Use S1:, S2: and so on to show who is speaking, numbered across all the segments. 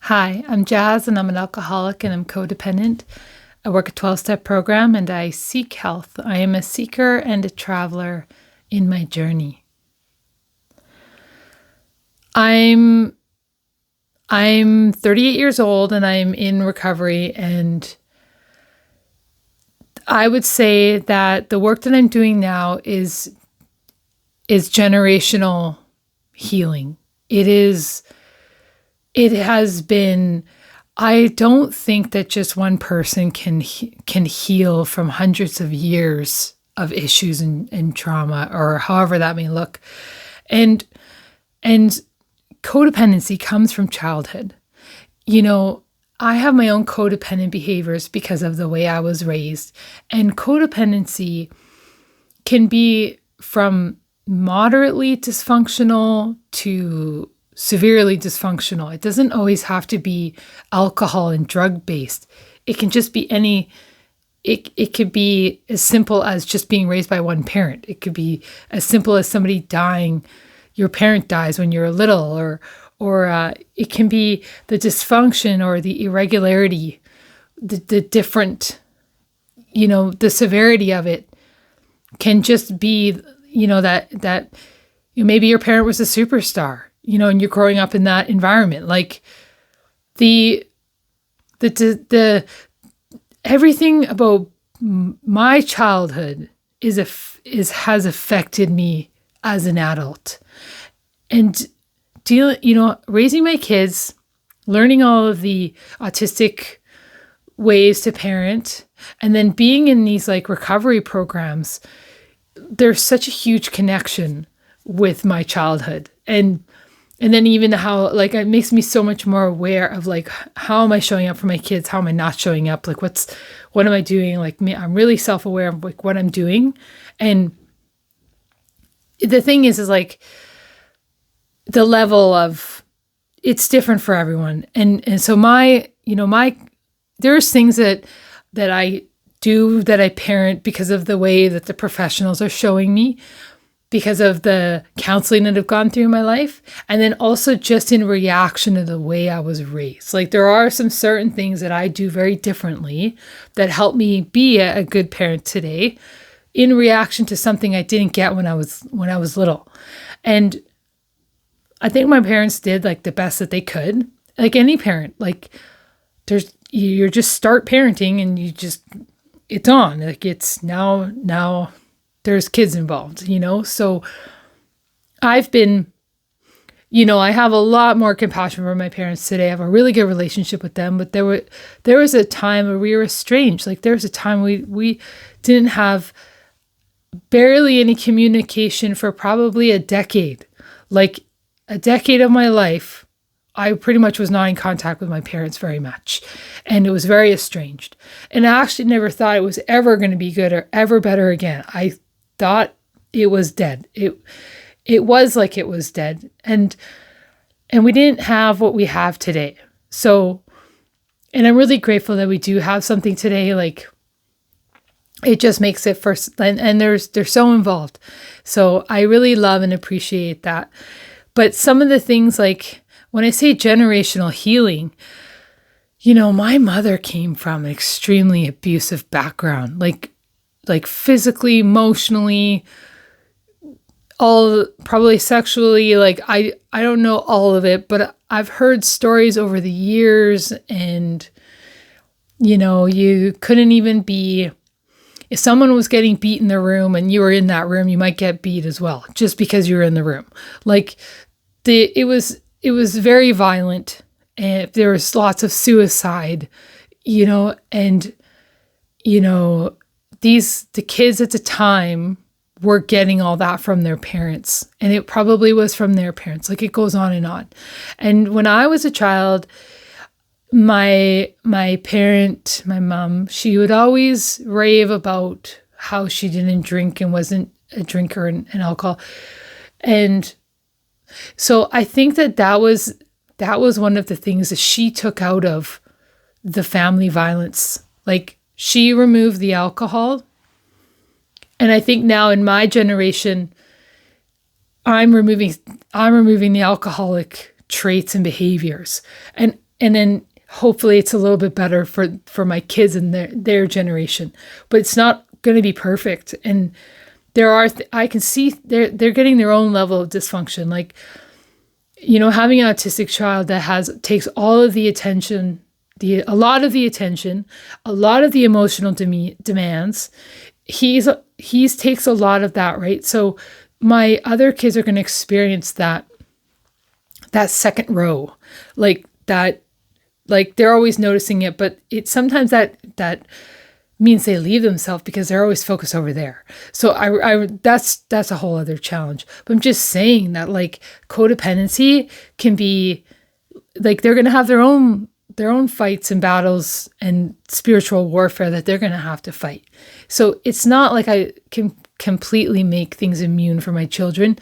S1: Hi, I'm Jazz and I'm an alcoholic and I'm codependent. I work a 12-step program and I seek health. I am a seeker and a traveler in my journey. I'm 38 years old and I'm in recovery, and I would say that the work that I'm doing now is generational healing. It has been, I don't think that just one person can heal from hundreds of years of issues and trauma, or however that may look. And codependency comes from childhood. I have my own codependent behaviors because of the way I was raised. And codependency can be from moderately dysfunctional to severely dysfunctional. It doesn't always have to be alcohol and drug based. It can just be it could be as simple as just being raised by one parent. It could be as simple as somebody dying. Your parent dies when you're little, or it can be the dysfunction or the irregularity, the different, the severity of it can just be, that maybe your parent was a superstar, and you're growing up in that environment. Like the everything about my childhood has affected me as an adult, and raising my kids, learning all of the autistic ways to parent, and then being in these like recovery programs. There's such a huge connection with my childhood, and then even how like it makes me so much more aware of like, how am I showing up for my kids? How am I not showing up? Like what am I doing? Like I'm really self-aware of like what I'm doing. And the thing is like the level of it's different for everyone. And so there's things that I do, that I parent because of the way that the professionals are showing me, because of the counseling that I've gone through in my life, and then also just in reaction to the way I was raised. Like there are some certain things that I do very differently that help me be a good parent today in reaction to something I didn't get when I was little. And I think my parents did like the best that they could. Like any parent, like you're just start parenting and it's on. Like it's now there's kids involved, So I've been, I have a lot more compassion for my parents today. I have a really good relationship with them, but there was a time where we were estranged. Like there was a time we didn't have barely any communication for probably a decade. Like a decade of my life, I pretty much was not in contact with my parents very much. And it was very estranged. And I actually never thought it was ever going to be good or ever better again. I thought it was dead. It was like it was dead. And we didn't have what we have today. So, and I'm really grateful that we do have something today. Like it just makes it first, and they're so involved. So I really love and appreciate that. But some of the things, like when I say generational healing, my mother came from an extremely abusive background, like physically, emotionally, all probably sexually. Like I don't know all of it, but I've heard stories over the years, and you couldn't even be, if someone was getting beat in the room and you were in that room, you might get beat as well, just because you were in the room. Like it was very violent, and there was lots of suicide, and the kids at the time were getting all that from their parents, and it probably was from their parents. Like it goes on and on. And when I was a child, my parent, my mom, she would always rave about how she didn't drink and wasn't a drinker and alcohol. And so I think that was one of the things that she took out of the family violence. Like she removed the alcohol. And I think now in my generation, I'm removing the alcoholic traits and behaviors. And And then hopefully it's a little bit better for my kids and their generation. But it's not going to be perfect. And there are, I can see they're getting their own level of dysfunction. Like, having an autistic child that takes all of the attention, a lot of the attention, a lot of the emotional demands. He's takes a lot of that, right? So my other kids are going to experience that second row, like that, like they're always noticing it, but it sometimes that means they leave themselves because they're always focused over there. So that's a whole other challenge. But I'm just saying that like codependency can be like, they're going to have their own fights and battles and spiritual warfare that they're going to have to fight. So it's not like I can completely make things immune for my children.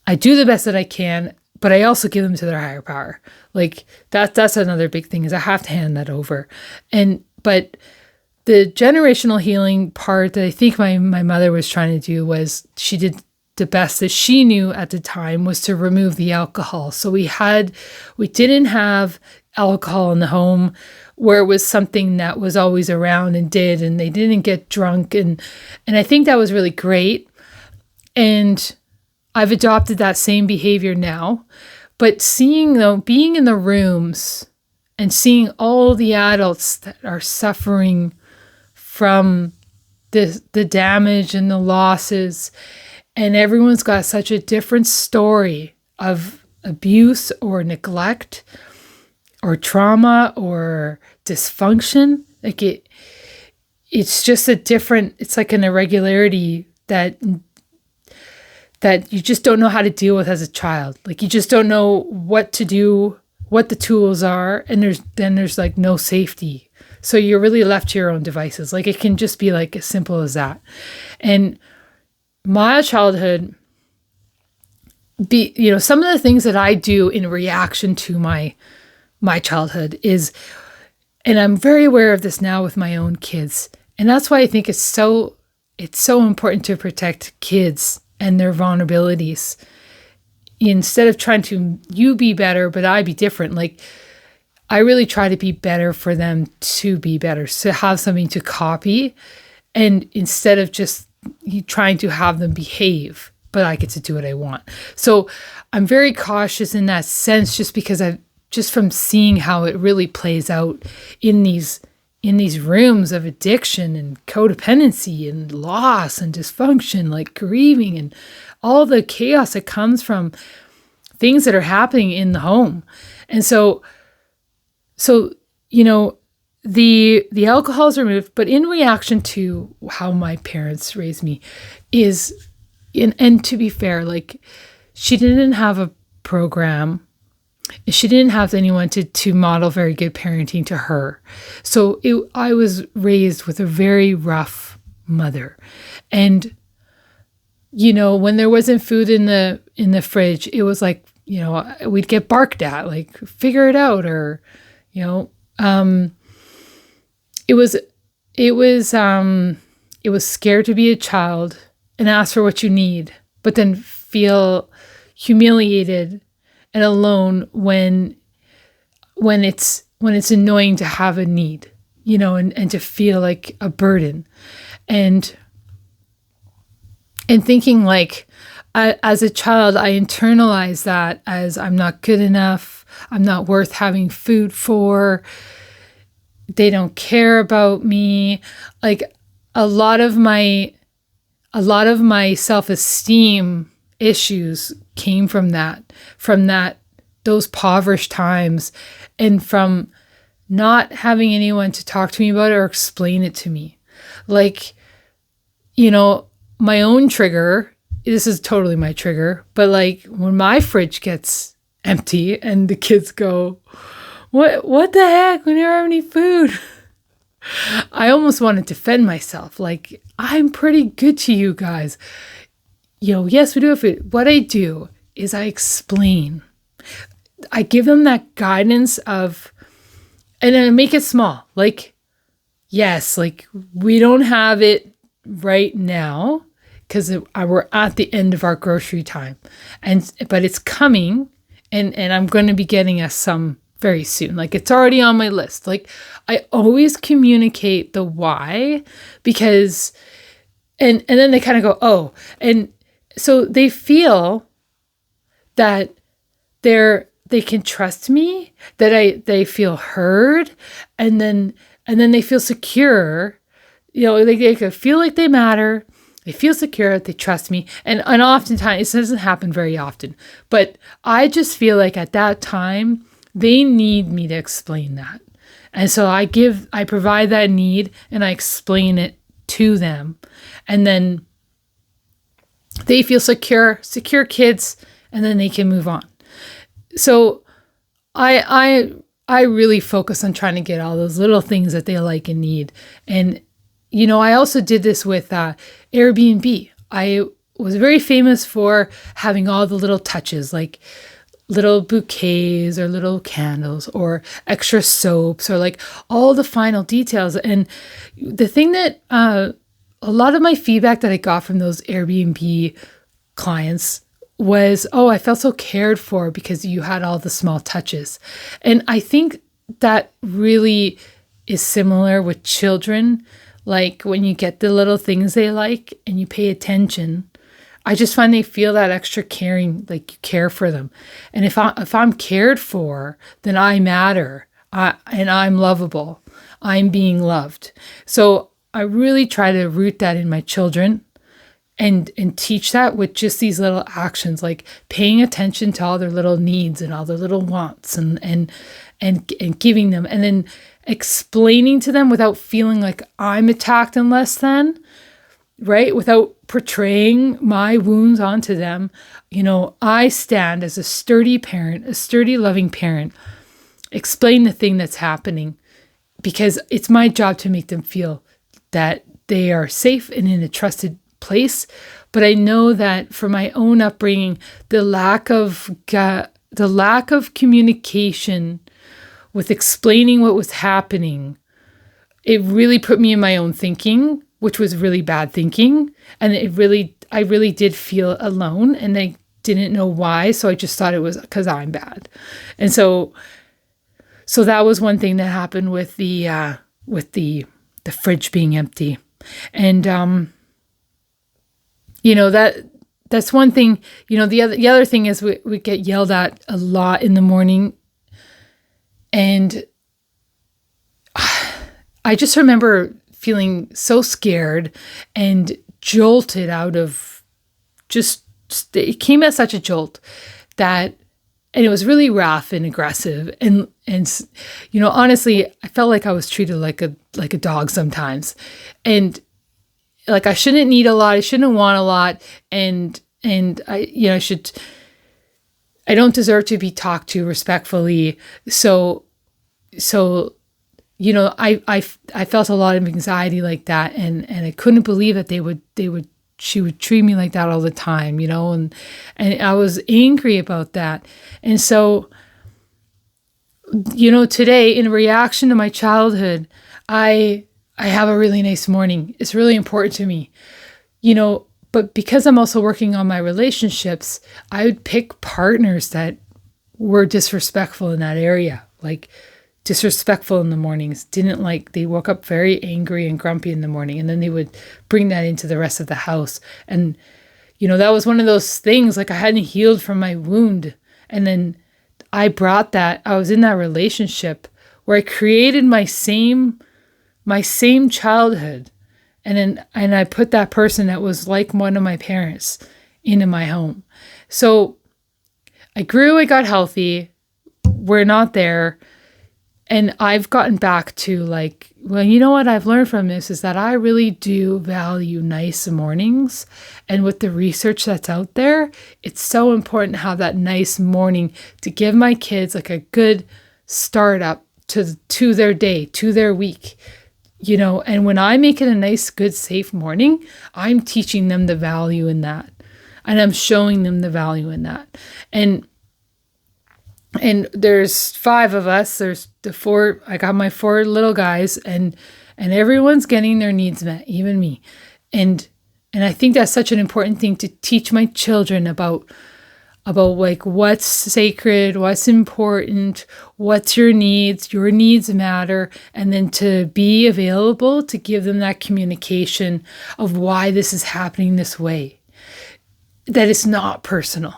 S1: I do the best that I can, but I also give them to their higher power. Like that's another big thing, is I have to hand that over. But the generational healing part that I think my mother was trying to do was, she did the best that she knew at the time, was to remove the alcohol. So we didn't have alcohol in the home, where it was something that was always around and they didn't get drunk. And I think that was really great. And I've adopted that same behavior now, but being in the rooms and seeing all the adults that are suffering from the damage and the losses, and everyone's got such a different story of abuse or neglect or trauma or dysfunction. Like it's just it's like an irregularity that you just don't know how to deal with as a child. Like you just don't know what to do, what the tools are, and there's like no safety. So you're really left to your own devices. Like it can just be like as simple as that. And my childhood, some of the things that I do in reaction to my childhood is, and I'm very aware of this now with my own kids. And that's why I think it's so important to protect kids and their vulnerabilities, instead of trying to, you be better, but I be different. Like I really try to be better for them to be better, to have something to copy. And instead of just trying to have them behave, but I get to do what I want. So I'm very cautious in that sense, just because just from seeing how it really plays out in these rooms of addiction and codependency and loss and dysfunction, like grieving and all the chaos that comes from things that are happening in the home. And so the alcohol's removed, but in reaction to how my parents raised me and to be fair, like she didn't have a program. She didn't have anyone to model very good parenting to her. So I was raised with a very rough mother. And, when there wasn't food in the fridge, it was like, we'd get barked at, like, figure it out. Or, it was scared to be a child and ask for what you need, but then feel humiliated and alone when it's annoying to have a need, and to feel like a burden, and thinking like, as a child, I internalized that as I'm not good enough, I'm not worth having food for, they don't care about me. Like a lot of my self-esteem issues came from those impoverished times, and from not having anyone to talk to me about it or explain it to me. Like, my own trigger, this is totally my trigger, but like when my fridge gets empty and the kids go, what the heck? We never have any food. I almost want to defend myself. Like, I'm pretty good to you guys. Yes, we do have food. What I do is I explain. I give them that guidance of, and I make it small. Like, yes, like we don't have it right now because we're at the end of our grocery time, but it's coming, And I'm going to be getting us some very soon. Like, it's already on my list. Like, I always communicate the why, because, and then they kind of go, oh, and so they feel that they can trust me, that they feel heard, and then they feel secure. They can feel like they matter. They feel secure, they trust me. And oftentimes, it doesn't happen very often, but I just feel like at that time, they need me to explain that. And so I provide that need and I explain it to them. And then they feel secure kids, and then they can move on. So I really focus on trying to get all those little things that they like and need. And, I also did this with Airbnb. I was very famous for having all the little touches, like little bouquets or little candles or extra soaps or like all the final details. And the thing that a lot of my feedback that I got from those Airbnb clients was, oh, I felt so cared for because you had all the small touches. And I think that really is similar with children. Like when you get the little things they like and you pay attention, I just find they feel that extra caring, like you care for them. And if I'm cared for, then I matter, and I'm lovable. I'm being loved. So I really try to root that in my children and teach that with just these little actions, like paying attention to all their little needs and all their little wants and giving them, and then explaining to them without feeling like I'm attacked and less than, right? Without portraying my wounds onto them. I stand as a sturdy parent, a sturdy, loving parent, explain the thing that's happening, because it's my job to make them feel that they are safe and in a trusted place. But I know that for my own upbringing, the lack of communication with explaining what was happening, it really put me in my own thinking, which was really bad thinking. And I really did feel alone, and I didn't know why. So I just thought it was because I'm bad. And so that was one thing that happened with the fridge being empty. And, that's one thing. The other thing is we get yelled at a lot in the morning. And I just remember feeling so scared and jolted out of it came as such a jolt and it was really rough and aggressive. And honestly, I felt like I was treated like a dog sometimes. And like I shouldn't need a lot, I shouldn't want a lot. And I don't deserve to be talked to respectfully. So I felt a lot of anxiety like that, and I couldn't believe that she would treat me like that all the time, and I was angry about that. And so, today, in reaction to my childhood, I have a really nice morning. It's really important to me, but because I'm also working on my relationships, I would pick partners that were disrespectful in that area, like disrespectful in the mornings, they woke up very angry and grumpy in the morning, and then they would bring that into the rest of the house. And, that was one of those things, like I hadn't healed from my wound. And then I brought that, I was in that relationship where I created my same childhood. And I put that person that was like one of my parents into my home. So I grew, I got healthy. We're not there. And I've gotten back to what I've learned from this is that I really do value nice mornings. And with the research that's out there, it's so important to have that nice morning to give my kids like a good start up to their day, to their week. And when I make it a nice, good, safe morning, I'm teaching them the value in that. And I'm showing them the value in that. And there's 5 of us. There's the 4. I got my 4 little guys, and everyone's getting their needs met, even me. And I think that's such an important thing to teach my children about about like what's sacred, what's important, what's your needs matter, and then to be available to give them that communication of why this is happening this way, that it's not personal,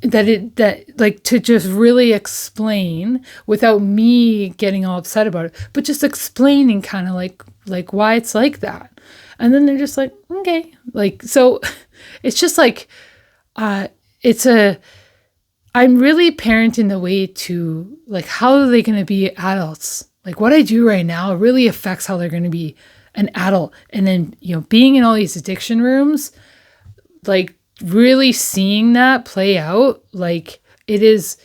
S1: that like to just really explain without me getting all upset about it, but just explaining kind of like why it's like that. And then they're just like, okay, like, so it's just like, I'm really parenting the way to like, how are they going to be adults? Like what I do right now really affects how they're going to be an adult. And then, being in all these addiction rooms, like really seeing that play out, like that is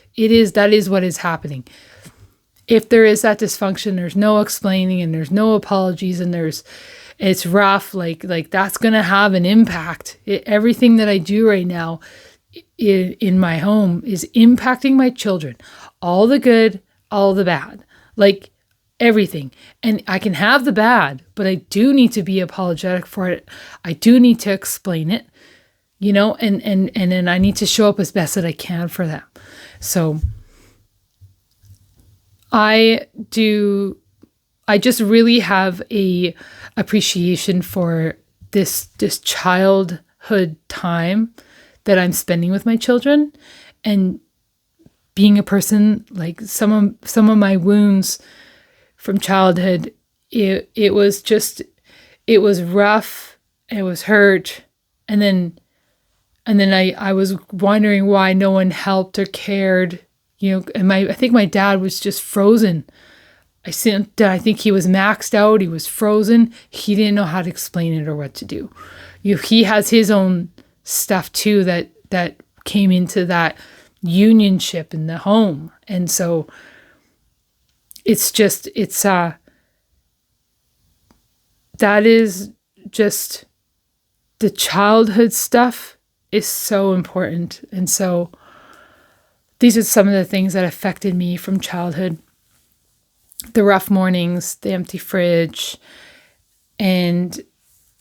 S1: what is happening. If there is that dysfunction, there's no explaining and there's no apologies and it's rough, like that's going to have an impact. Everything that I do right now in my home is impacting my children, all the good, all the bad, like everything. And I can have the bad, but I do need to be apologetic for it. I do need to explain it, and then I need to show up as best that I can for them. So I just really have a appreciation for this childhood time that I'm spending with my children, and being a person, like some of my wounds from childhood, it was rough, it was hurt, and then I was wondering why no one helped or cared, and I think my dad was just frozen. I think he was maxed out. He was frozen. He didn't know how to explain it or what to do. He has his own stuff too that came into that unionship in the home. And so that is just, the childhood stuff is so important. And so these are some of the things that affected me from childhood. The rough mornings, the empty fridge, and,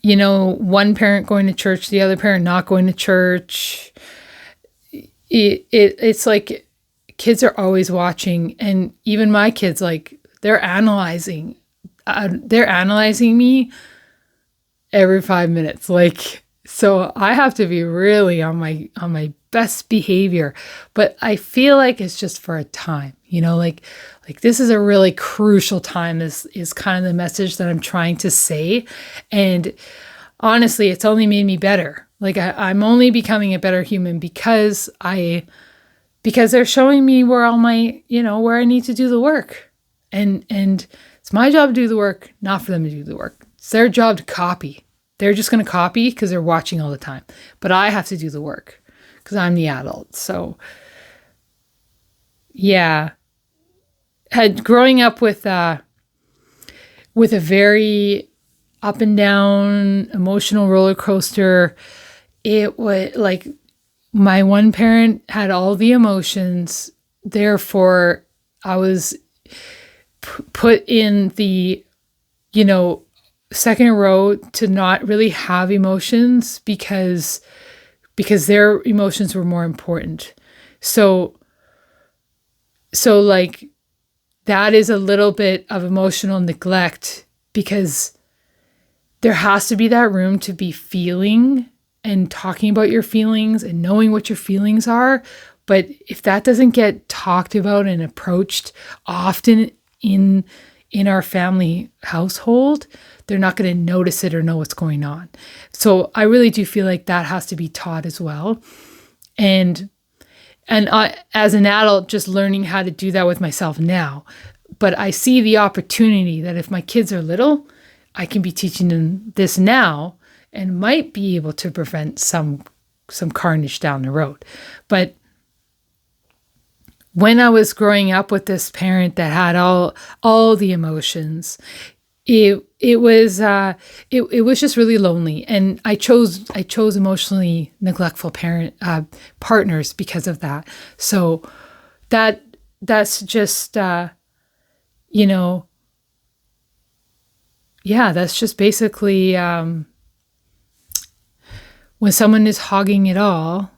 S1: one parent going to church, the other parent not going to church. It's like kids are always watching, and even my kids, like they're analyzing me every 5 minutes. Like, so I have to be really on my best behavior, but I feel like it's just for a time, like this is a really crucial time is kind of the message that I'm trying to say. And honestly, it's only made me better. Like I'm only becoming a better human because they're showing me where all my, where I need to do the work. And it's my job to do the work, not for them to do the work. It's their job to copy. They're just going to copy because they're watching all the time. But I have to do the work because I'm the adult. So yeah. Growing up with a very up and down emotional roller coaster, it was like my one parent had all the emotions. Therefore, I was put in the, second row to not really have emotions because their emotions were more important. So like, that is a little bit of emotional neglect, because there has to be that room to be feeling and talking about your feelings and knowing what your feelings are. But if that doesn't get talked about and approached often in our family household, they're not going to notice it or know what's going on. So I really do feel like that has to be taught as well. And I, as an adult, just learning how to do that with myself now. But I see the opportunity that if my kids are little, I can be teaching them this now and might be able to prevent some carnage down the road. But when I was growing up with this parent that had all the emotions, it was just really lonely, and I chose emotionally neglectful partners because of that. So that's just that's just basically when someone is hogging it all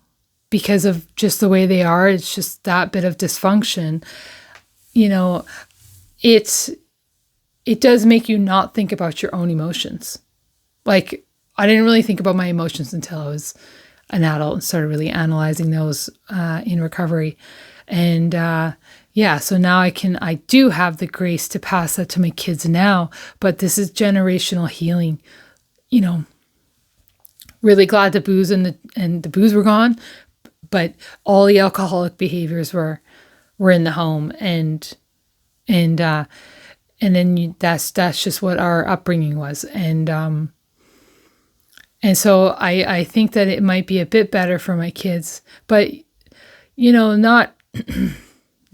S1: because of just the way they are. It's just that bit of dysfunction. You know, it does make you not think about your own emotions. Like, I didn't really think about my emotions until I was an adult and started really analyzing those in recovery. And so now I do have the grace to pass that to my kids now, but this is generational healing. You know, really glad the booze and the booze were gone, but all the alcoholic behaviors were in the home, and then that's just what our upbringing was. And so I think that it might be a bit better for my kids, but, you know, not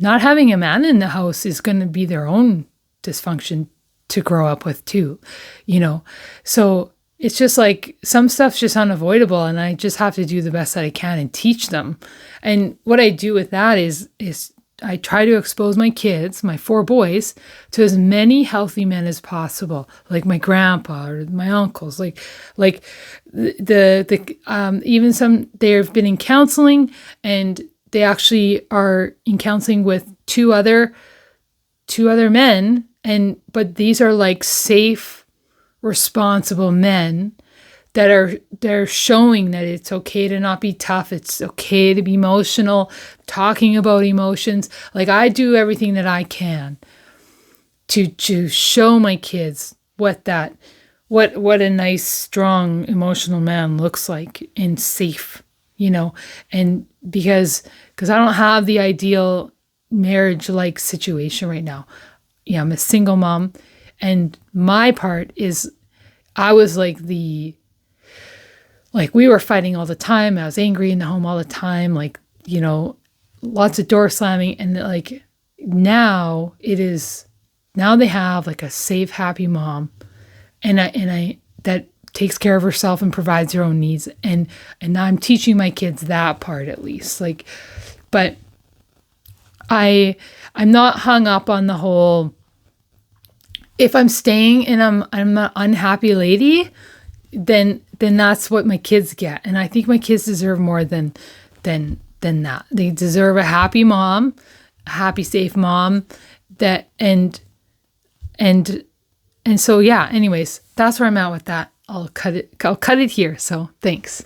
S1: having a man in the house is going to be their own dysfunction to grow up with too, you know? So it's just like some stuff's just unavoidable, and I just have to do the best that I can and teach them. And what I do with that is I try to expose my kids, my 4 boys, to as many healthy men as possible, like my grandpa or my uncles, like even some, they've been in counseling, and they actually are in counseling with two other men, but these are like safe, responsible men they're showing that it's okay to not be tough. It's okay to be emotional, talking about emotions. Like, I do everything that I can to show my kids what a nice, strong, emotional man looks like, and safe, you know, and because I don't have the ideal marriage-like situation right now. Yeah, I'm a single mom, and my part is I was like we were fighting all the time. I was angry in the home all the time, like, you know, lots of door slamming. And like now they have like a safe, happy mom, and I that takes care of herself and provides her own needs. And I'm teaching my kids that part, at least. Like, but I'm not hung up on the whole, if I'm staying and I'm an unhappy lady, then that's what my kids get. And I think my kids deserve more than that. They deserve a happy mom, a happy, safe mom, that and so, yeah, anyways, that's where I'm at with that. I'll cut it here. So thanks.